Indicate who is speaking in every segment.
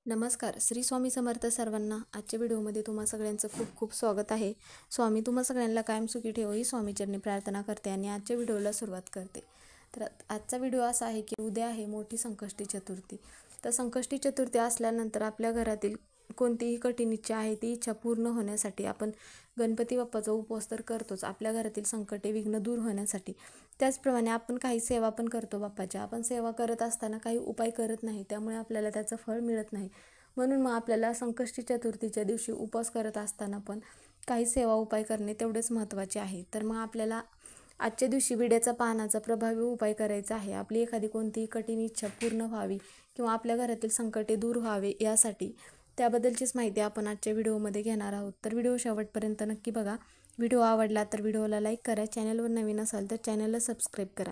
Speaker 1: नमस्कार. श्री स्वामी समर्थ सर्वांना. आजच्या व्हिडिओमध्ये तुम्हा सगळ्यांचं खूप खूप स्वागत आहे. स्वामी तुम्हा सगळ्यांना कायम सुखी ठेवो ही स्वामीचरणी प्रार्थना करते आणि आजच्या व्हिडिओला सुरुवात करते. तर आजचा व्हिडिओ असा आहे की उद्या आहे मोठी संकष्टी चतुर्थी. तर संकष्टी चतुर्थी असल्यानंतर आपल्या घरातील कोणतीही कठीण इच्छा आहे ती इच्छा पूर्ण होण्यासाठी आपण गणपती बाप्पाचा उपवास तर करतोच, आपल्या घरातील संकटे विघ्न दूर होण्यासाठी. त्याचप्रमाणे आपण काही सेवा पण करतो बाप्पाच्या. आपण सेवा करत असताना काही उपाय करत नाही, त्यामुळे आपल्याला त्याचं फळ मिळत नाही. म्हणून मग आपल्याला संकष्टी चतुर्थीच्या दिवशी उपवास करत असताना पण काही सेवा उपाय करणे तेवढेच महत्त्वाचे आहे. तर मग आपल्याला आजच्या दिवशी विड्याचा पानाचा प्रभावी उपाय करायचा आहे. आपली एखादी कोणतीही कठीण इच्छा पूर्ण व्हावी किंवा आपल्या घरातील संकटे दूर व्हावे यासाठी त्याबद्दलचीच माहिती आपण आजच्या व्हिडिओमध्ये घेणार आहोत. तर व्हिडिओ शेवटपर्यंत नक्की बघा. व्हिडिओ आवडला तर व्हिडिओला लाईक करा. चॅनलवर नवीन असाल तर चॅनलला सबस्क्राईब करा.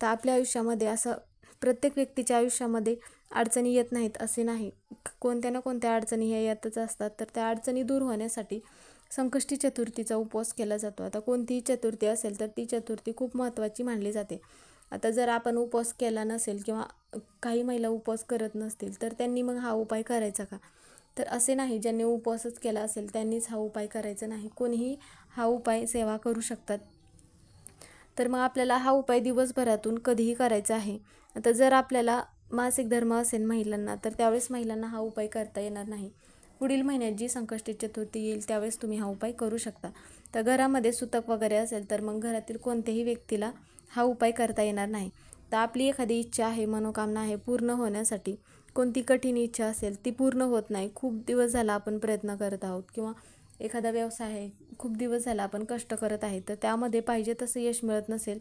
Speaker 1: तर आपल्या आयुष्यामध्ये असं प्रत्येक व्यक्तीच्या आयुष्यामध्ये अडचणी येत नाहीत असे नाही. कोणत्या ना कोणत्या अडचणी ह्या येतच असतात. तर त्या अडचणी दूर होण्यासाठी संकष्टी चतुर्थीचा उपवास केला जातो. आता कोणतीही चतुर्थी असेल तर ती चतुर्थी खूप महत्त्वाची मानली जाते. आता जर आपण उपवास केला नसेल किंवा काही महिला उपवास करत नसतील तर त्यांनी मग हा उपाय करायचा का? तर असे नाही, ज्यांनी उपवासच केला असेल त्यांनीच हा उपाय करायचा नाही. कोणीही हा उपाय सेवा करू शकतात. तर मग आपल्याला हा उपाय दिवसभरातून कधीही करायचा आहे. आता जर आपल्याला मासिक धर्म असेल महिलांना तर त्यावेळेस महिलांना हा उपाय करता येणार नाही. पुढील महिन्यात जी संकष्टी चतुर्थी येईल त्यावेळेस तुम्ही हा उपाय करू शकता. तर घरामध्ये सुतक वगैरे असेल तर मग घरातील कोणत्याही व्यक्तीला हा उपाय करता येणार नाही. तर आपली एखादी इच्छा आहे, मनोकामना आहे पूर्ण होण्यासाठी, कोणती कठीण इच्छा असेल ती पूर्ण होत नाही, खूप दिवस झाला आपण प्रयत्न करत आहोत किंवा एखादा व्यवसाय आहे खूप दिवस झाला आपण कष्ट करत आहे तर त्यामध्ये पाहिजे तसं यश मिळत नसेल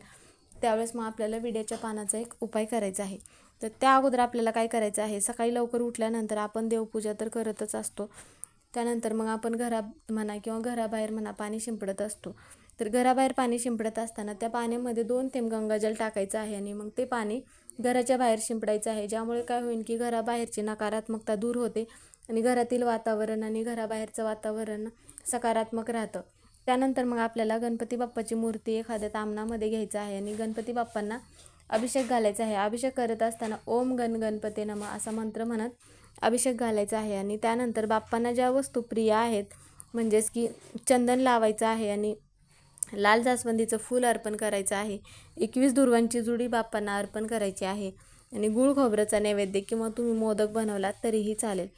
Speaker 1: त्यावेळेस मग आपल्याला विड्याच्या पानाचा एक उपाय करायचा आहे. तर त्या अगोदर आपल्याला काय करायचं आहे, सकाळी लवकर उठल्यानंतर आपण देवपूजा तर करतच असतो. त्यानंतर मग आपण घरात म्हणा किंवा घराबाहेर म्हणा पाणी शिंपडत असतो. तर घराबाहेर पाणी शिंपडत असताना त्या पाण्यामध्ये 2 थेंब गंगाजल टाकायचं आहे आणि मग ते पाणी घराच्या बाहेर शिंपडायचं आहे. ज्यामुळे काय होईल की घराबाहेरची नकारात्मकता दूर होते आणि घरातील वातावरण आणि घराबाहेरचं वातावरण सकारात्मक राहतं. त्यानंतर मग आपल्याला गणपती बाप्पाची मूर्ती एखाद्या तामणामध्ये घ्यायचं आहे आणि गणपती बाप्पांना अभिषेक घालायचा आहे. अभिषेक करत असताना ओम गण गणपते नमः असा मंत्र म्हणत अभिषेक घालायचा आहे आणि त्यानंतर बाप्पांना ज्या वस्तू प्रिय आहेत म्हणजेच की चंदन लावायचं आहे आणि लाल जास्वंदीचं फूल अर्पण करायचं आहे. 21 दुर्वांची जुडी बाप्पांना अर्पण करायची आहे आणि गुळ खोबऱ्याचा नैवेद्य किंवा तुम्ही मोदक बनवलात तरीही चालेल.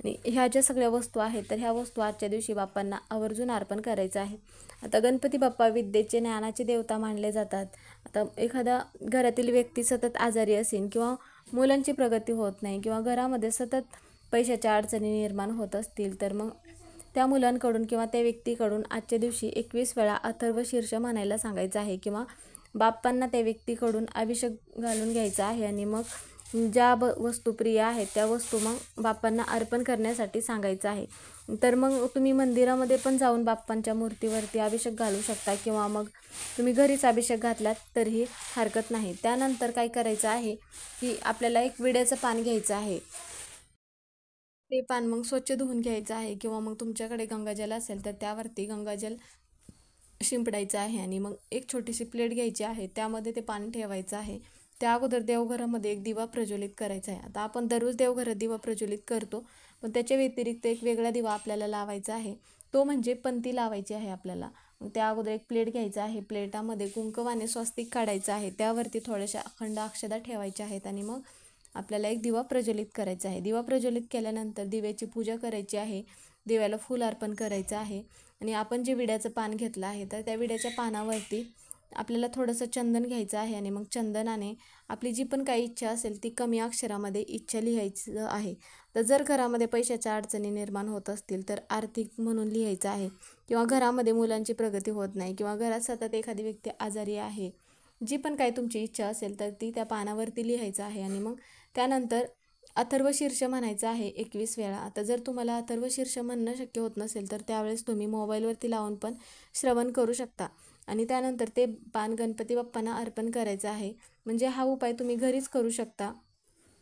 Speaker 1: आणि ह्या ज्या सगळ्या वस्तू आहेत तर ह्या वस्तू आजच्या दिवशी बाप्पांना आवर्जून अर्पण करायचं आहे. आता गणपती बाप्पा विद्येचे ज्ञानाचे देवता मानले जातात. आता एखादा घरातील व्यक्ती सतत आजारी असेल किंवा मुलांची प्रगती होत नाही किंवा घरामध्ये सतत पैशाच्या अडचणी निर्माण होत असतील तर मग त्या मुलांकडून किंवा त्या व्यक्तीकडून आजच्या दिवशी 21 वेळा अथर्व शीर्ष म्हणायला सांगायचं आहे किंवा बाप्पांना त्या व्यक्तीकडून अभिषेक घालून घ्यायचा आहे आणि मग ज्या वस्तू प्रिय आहेत त्या वस्तू मग बाप्पांना अर्पण करण्यासाठी सांगायचं आहे. तर मग तुम्ही मंदिरामध्ये पण जाऊन बाप्पांच्या मूर्तीवरती अभिषेक घालू शकता किंवा मग तुम्ही घरीच अभिषेक घातलात तरीही हरकत नाही. त्यानंतर काय करायचं आहे की आपल्याला एक विड्याचं पान घ्यायचं आहे. ते पान मग स्वच्छ धुवून घ्यायचं आहे किंवा मग तुमच्याकडे गंगाजल असेल तर त्यावरती गंगाजल शिंपडायचं आहे आणि मग एक छोटीशी प्लेट घ्यायची आहे, त्यामध्ये ते पाणी ठेवायचं आहे. त्या अगोदर देवघरामध्ये एक दिवा प्रज्वलित करायचा आहे. आता आपण दररोज देवघरात दिवा प्रज्वलित करतो, पण त्याच्या व्यतिरिक्त एक वेगळा दिवा आपल्याला लावायचा आहे. तो म्हणजे पंती लावायची आहे आपल्याला. मग त्या अगोदर एक प्लेट घ्यायचा आहे. प्लेटामध्ये कुंकवाने स्वस्तिक काढायचं आहे. त्यावरती थोड्याशा अखंड अक्षता ठेवायच्या आहेत आणि मग आपल्याला एक दिवा प्रज्वलित करायचा आहे. दिवा प्रज्वलित केल्यानंतर दिव्याची पूजा करायची आहे. दिव्याला फूल अर्पण करायचं आहे आणि आपण जे विड्याचं पान घेतलं आहे तर त्या विड्याच्या पानावरती आपल्याला थोडंसं चंदन घ्यायचं आहे आणि मग चंदनाने आपली जी पण काही इच्छा असेल ती कमी अक्षरामध्ये इच्छा लिहायचं आहे. तर जर घरामध्ये पैशाच्या अडचणी निर्माण होत असतील तर आर्थिक म्हणून लिहायचं आहे किंवा घरामध्ये मुलांची प्रगती होत नाही किंवा घरात सतत एखादी व्यक्ती आजारी आहे, जी पण काही तुमची इच्छा असेल तर ती त्या पानावरती लिहायचं आहे आणि मग त्यानंतर अथर्व शीर्ष म्हणायचं आहे 21 वेळा. आता जर तुम्हाला अथर्व शीर्ष म्हणणं शक्य होत नसेल तर त्यावेळेस तुम्ही मोबाईलवरती लावून पण श्रवण करू शकता आणि त्यानंतर ते पान गणपती बाप्पांना अर्पण करायचं आहे. म्हणजे हा उपाय तुम्ही घरीच करू शकता.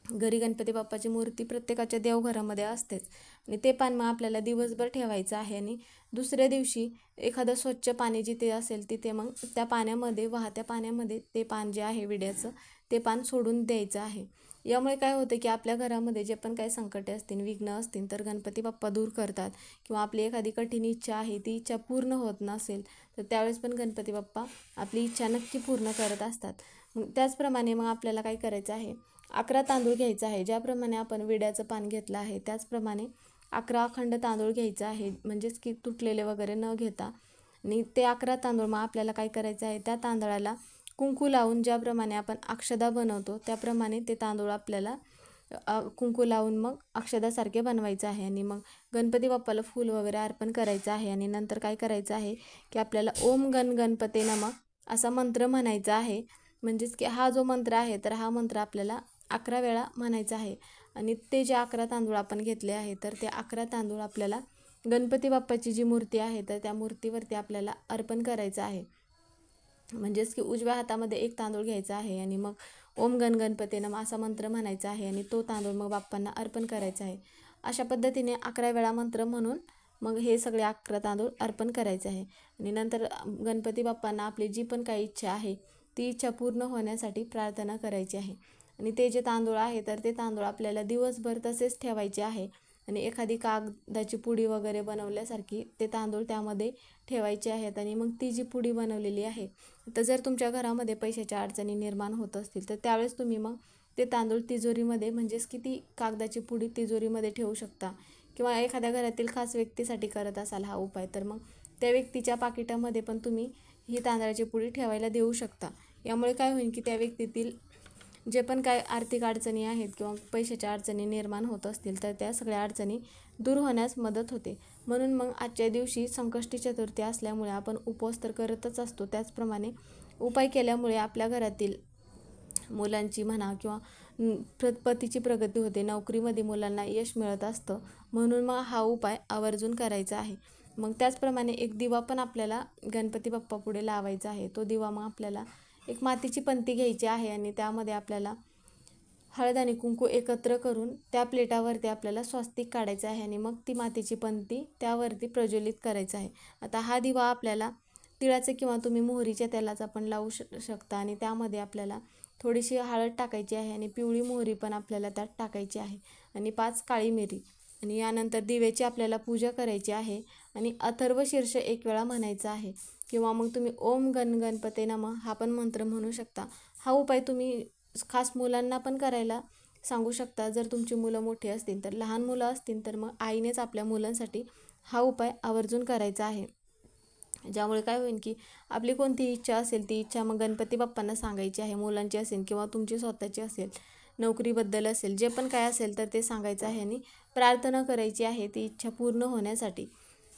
Speaker 1: घरी गणपती बाप्पाची मूर्ती प्रत्येकाच्या देवघरामध्ये असतेच आणि ते पान मग आपल्याला दिवसभर ठेवायचं आहे आणि दुसऱ्या दिवशी एखादं स्वच्छ पाणी जिथे असेल तिथे मग त्या पाण्यामध्ये वाहत्या पाण्यामध्ये ते पान जे आहे विड्याचं ते पान सोडून द्यायचं आहे. यामुळे काय होतं की आपल्या घरामध्ये जे पण काही संकटे असतील, विघ्न असतील, तर गणपती बाप्पा दूर करतात. किंवा आपली एखादी कठीण इच्छा आहे, ती इच्छा पूर्ण होत नसेल तर त्यावेळेस पण गणपती बाप्पा आपली इच्छा नक्की पूर्ण करत असतात. त्याचप्रमाणे मग आपल्याला काय करायचं आहे, 11 तांदूळ घ्यायचं आहे. ज्याप्रमाणे आपण विड्याचं पान घेतलं आहे त्याचप्रमाणे 11 अखंड तांदूळ घ्यायचं आहे, म्हणजेच की तुटलेले वगैरे न घेता. आणि ते 11 तांदूळ मग आपल्याला काय करायचं आहे, त्या तांदळाला कुंकू लावून ज्याप्रमाणे आपण अक्षदा बनवतो त्याप्रमाणे ते तांदूळ आपल्याला कुंकू लावून मग अक्षदासारखे बनवायचं आहे. आणि मग गणपती बाप्पाला फूल वगैरे अर्पण करायचं आहे. आणि नंतर काय करायचं आहे की आपल्याला ओम गण गणपते नमः असा मंत्र म्हणायचा आहे. म्हणजेच की हा जो मंत्र आहे तर हा मंत्र आपल्याला 11 वेळा म्हणायचा आहे. आणि ते जे 11 तांदूळ आपण घेतले आहे तर ते 11 तांदूळ आपल्याला गणपती बाप्पाची जी मूर्ती आहे तर त्या मूर्तीवरती आपल्याला अर्पण करायचं आहे. म्हणजेच की उजव्या हातामध्ये एक तांदूळ घ्यायचा आहे आणि मग ओम गण गणपते नमः असा मंत्र म्हणायचा आहे आणि तो तांदूळ मग बाप्पांना अर्पण करायचा आहे. अशा पद्धतीने 11 वेळा मंत्र म्हणून मग हे सगळे 11 तांदूळ अर्पण करायचे आहे. आणि नंतर गणपती बाप्पांना आपली जी पण काही इच्छा आहे ती इच्छा पूर्ण होण्यासाठी प्रार्थना करायची आहे. आणि ते जे तांदूळ आहे तर ते तांदूळ आपल्याला दिवसभर तसेच ठेवायचे आहे. आणि एखादी कागदाची पुडी वगैरे बनवल्यासारखी ते तांदूळ त्यामध्ये ठेवायचे आहेत. आणि मग ती जी पुडी बनवलेली आहे तर जर तुमच्या घरामध्ये पैशाच्या अडचणी निर्माण होत असतील तर त्यावेळेस तुम्ही मग ते तांदूळ तिजोरीमध्ये, म्हणजेच की ती कागदाची पुडी तिजोरीमध्ये ठेवू शकता. किंवा एखाद्या घरातील खास व्यक्तीसाठी करत असाल हा उपाय तर मग त्या व्यक्तीच्या पाकिटामध्ये पण तुम्ही ही तांदळाची पुडी ठेवायला देऊ शकता. यामुळे काय होईल की त्या व्यक्तीतील जे पण काय आर्थिक अडचणी आहेत किंवा पैशाच्या अडचणी निर्माण होत असतील तर त्या सगळ्या अडचणी दूर होण्यास मदत होते. म्हणून मग आजच्या दिवशी संकष्टी चतुर्थी असल्यामुळे आपण उपवास तर करतच असतो, त्याचप्रमाणे उपाय केल्यामुळे आपल्या घरातील मुलांची म्हणा किंवा पतीची प्रगती होते, नोकरीमध्ये मुलांना यश मिळत असतं. म्हणून मग हा उपाय आवर्जून करायचा आहे. मग त्याचप्रमाणे एक दिवा पण आपल्याला गणपती बाप्पा पुढे लावायचा आहे. तो दिवा मग आपल्याला एक मातीची पंती घ्यायची आहे आणि त्यामध्ये आपल्याला हळद आणि कुंकू एकत्र करून त्या प्लेटावरती आपल्याला स्वस्तिक काढायचं आहे. आणि मग ती मातीची पंती त्यावरती प्रज्वलित करायचं आहे. आता हा दिवा आपल्याला तिळाचे किंवा तुम्ही मोहरीच्या तेलाचा पण लावू शकता. आणि त्यामध्ये आपल्याला थोडीशी हळद टाकायची आहे आणि पिवळी मोहरी पण आपल्याला त्यात टाकायची आहे आणि 5 काळी मिरी. आणि यानंतर दिव्याची आपल्याला पूजा करायची आहे आणि अथर्व शीर्ष 1 वेळा म्हणायचा आहे. किंवा मग तुम्ही ओम गण गणपते नमः हा पण मंत्र म्हणू शकता. हा उपाय तुम्ही खास मुलांना पण करायला सांगू शकता. जर तुमची मुलं मोठी असतील तर, लहान मुलं असतील तर मग आईनेच आपल्या मुलांसाठी हा उपाय आवर्जून करायचा आहे. ज्यामुळे काय होईल की आपली कोणती इच्छा असेल ती इच्छा मग गणपती बाप्पांना सांगायची आहे. मुलांची असेल किंवा तुमची स्वतःची असेल, नोकरीबद्दल असेल, जे पण काय असेल तर ते सांगायचं आहे आणि प्रार्थना करायची आहे ती इच्छा पूर्ण होण्यासाठी.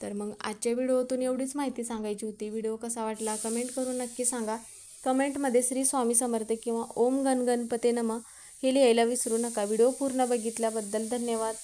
Speaker 1: तर मग आजच्या व्हिडिओतून एवढीच माहिती सांगायची होती. व्हिडिओ कसा वाटला कमेंट करून नक्की सांगा. कमेंटमध्ये श्री स्वामी समर्थ किंवा ओम गण गणपते नमः हे लिहायला विसरू नका. व्हिडिओ पूर्ण बघितल्याबद्दल धन्यवाद.